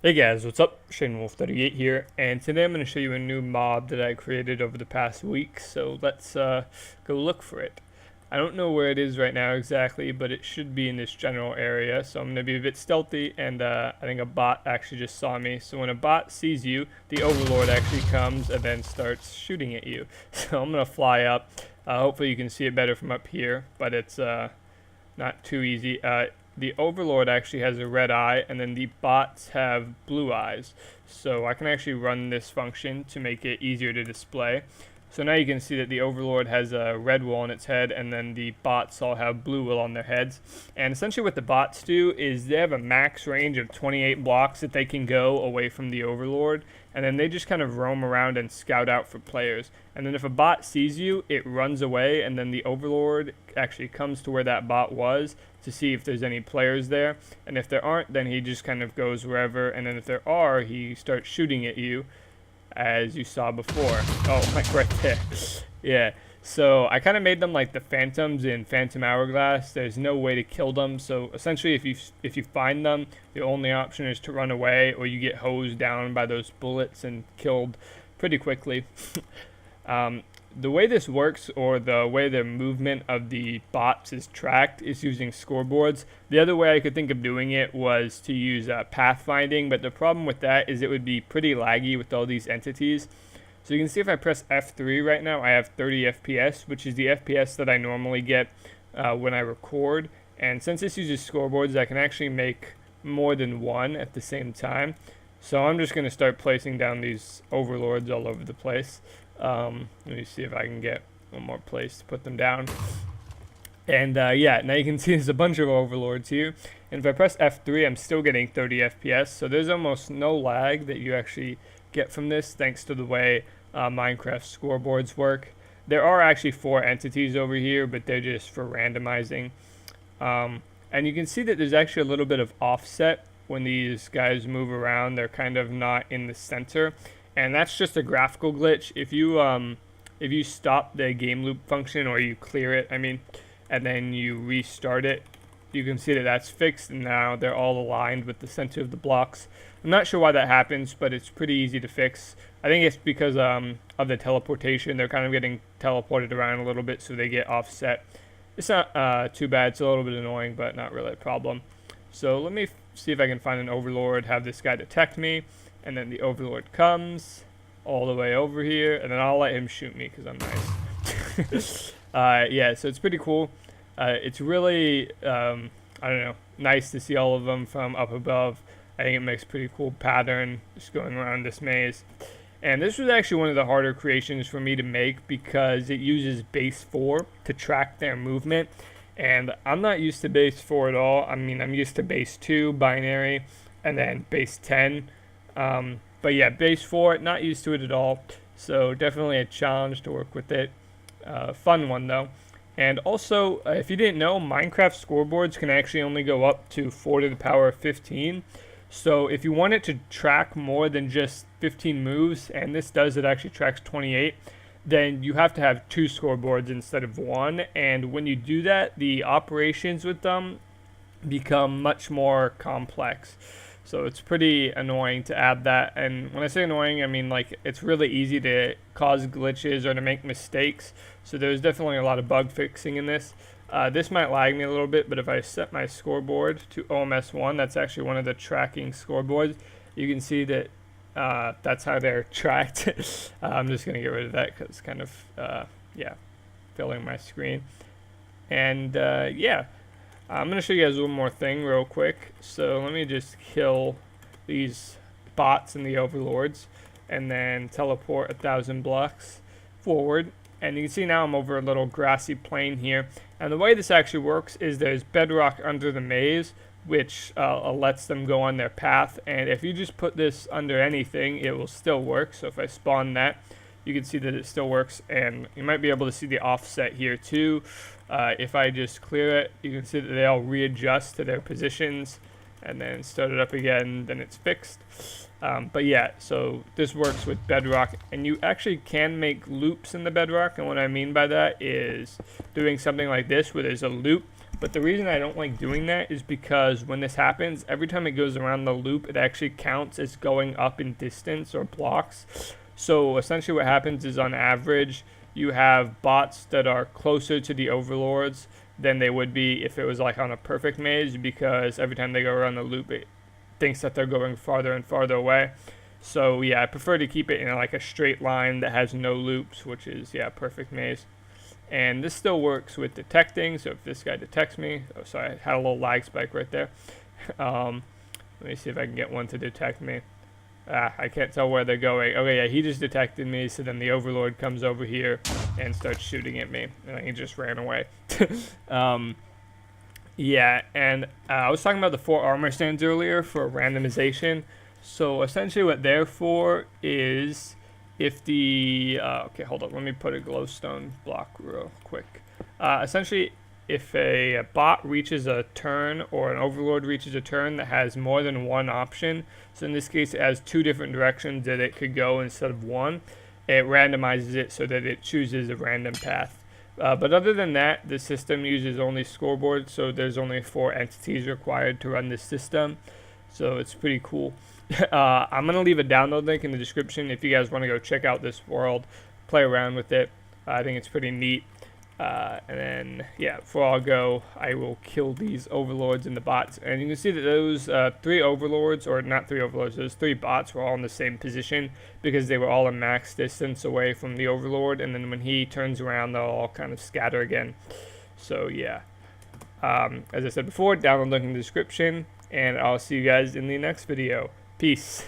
Hey guys, what's up? ShaneWolf38 here, and today I'm going to show you a new mob that I created over the past week, so let's go look for it. I don't know where it is right now exactly, but it should be in this general area, so I'm going to be a bit stealthy, and I think a bot actually just saw me. So when a bot sees you, the Overlord actually comes and then starts shooting at you. So I'm going to fly up. Hopefully you can see it better from up here, but it's not too easy. The Overlord actually has a red eye, and then the bots have blue eyes. So I can actually run this function to make it easier to display. So now you can see that the Overlord has a red wool on its head, and then the bots all have blue wool on their heads. And essentially what the bots do is they have a max range of 28 blocks that they can go away from the Overlord, and then they just kind of roam around and scout out for players. And then if a bot sees you, it runs away, and then the Overlord actually comes to where that bot was to see if there's any players there. And if there aren't, then he just kind of goes wherever, and then if there are, he starts shooting at you, as you saw before. Oh, like right there. Yeah. So I kind of made them like the phantoms in Phantom Hourglass. There's no way to kill them. So essentially, if you find them, the only option is to run away, or you get hosed down by those bullets and killed pretty quickly. The way this works, or the way the movement of the bots is tracked, is using scoreboards. The other way I could think of doing it was to use pathfinding, but the problem with that is it would be pretty laggy with all these entities. So you can see if I press F3 right now, I have 30 FPS, which is the FPS that I normally get when I record. And since this uses scoreboards, I can actually make more than one at the same time. So I'm just going to start placing down these Overlords all over the place. Let me see if I can get one more place to put them down. And yeah, now you can see there's a bunch of Overlords here. And if I press F3, I'm still getting 30 FPS. So there's almost no lag that you actually get from this, thanks to the way Minecraft scoreboards work. There are actually 4 entities over here, but they're just for randomizing. And you can see that there's actually a little bit of offset when these guys move around. They're kind of not in the center. And that's just a graphical glitch. If you stop the game loop function, or you clear it, and then you restart it, you can see that that's fixed, and now they're all aligned with the center of the blocks. I'm not sure why that happens, but it's pretty easy to fix. I think it's because of the teleportation. They're kind of getting teleported around a little bit, so they get offset. It's not too bad. It's a little bit annoying, but not really a problem. So let me see if I can find an Overlord, have this guy detect me, and then the Overlord comes all the way over here, and then I'll let him shoot me because I'm nice. Yeah, so it's pretty cool. It's really, I don't know, nice to see all of them from up above. I think it makes a pretty cool pattern just going around this maze. And this was actually one of the harder creations for me to make because it uses base 4 to track their movement. And I'm not used to base 4 at all. I'm used to base 2, binary, and then base 10. But yeah, base 4, not used to it at all. So definitely a challenge to work with it. Fun one though. And also, if you didn't know, Minecraft scoreboards can actually only go up to 4 to the power of 15. So if you want it to track more than just 15 moves, and this does, it actually tracks 28, then you have to have 2 scoreboards instead of 1. And when you do that, the operations with them become much more complex. So it's pretty annoying to add that. And when I say annoying, I mean like it's really easy to cause glitches or to make mistakes. So there's definitely a lot of bug fixing in this. This might lag me a little bit, but if I set my scoreboard to OMS1, that's actually one of the tracking scoreboards. You can see that that's how they're tracked. I'm just going to get rid of that because it's kind of, yeah, filling my screen. And yeah. I'm going to show you guys one more thing real quick. So let me just kill these bots and the Overlords, and then teleport 1,000 blocks forward. And you can see now I'm over a little grassy plain here. And the way this actually works is there's bedrock under the maze, which lets them go on their path. And if you just put this under anything, it will still work. So if I spawn that, you can see that it still works, and you might be able to see the offset here too. If I just clear it, you can see that they all readjust to their positions, and then start it up again, then it's fixed. But yeah, so this works with bedrock, and you actually can make loops in the bedrock, and what I mean by that is doing something like this, where there's a loop But the reason I don't like doing that is because when this happens, every time it goes around the loop, it actually counts as going up in distance or blocks. So essentially what happens is, on average, you have bots that are closer to the overlords than they would be if it was like on a perfect maze, because every time they go around the loop, it thinks that they're going farther and farther away. So yeah, I prefer to keep it in like a straight line that has no loops, which is, yeah, perfect maze. And this still works with detecting, so if this guy detects me, oh sorry, I had a little lag spike right there. Let me see if I can get one to detect me. I can't tell where they're going. Okay, yeah, he just detected me, so then the Overlord comes over here and starts shooting at me, and he just ran away. Yeah, and I was talking about the 4 armor stands earlier for randomization. So essentially what they're for is, if the, okay, hold up, let me put a glowstone block real quick. Essentially, if a bot reaches a turn, or an overlord reaches a turn that has more than one option, so in this case it has 2 different directions that it could go instead of one, it randomizes it so that it chooses a random path. But other than that, the system uses only scoreboards, so there's only 4 entities required to run this system. So it's pretty cool. I'm going to leave a download link in the description if you guys want to go check out this world, play around with it. I think it's pretty neat. And then, yeah, before I go, I will kill these overlords and the bots. And you can see that those 3 overlords, or not 3 overlords, those 3 bots were all in the same position because they were all a max distance away from the overlord. And then when he turns around, they'll all kind of scatter again. So, yeah. As I said before, download link in the description. And I'll see you guys in the next video. Peace.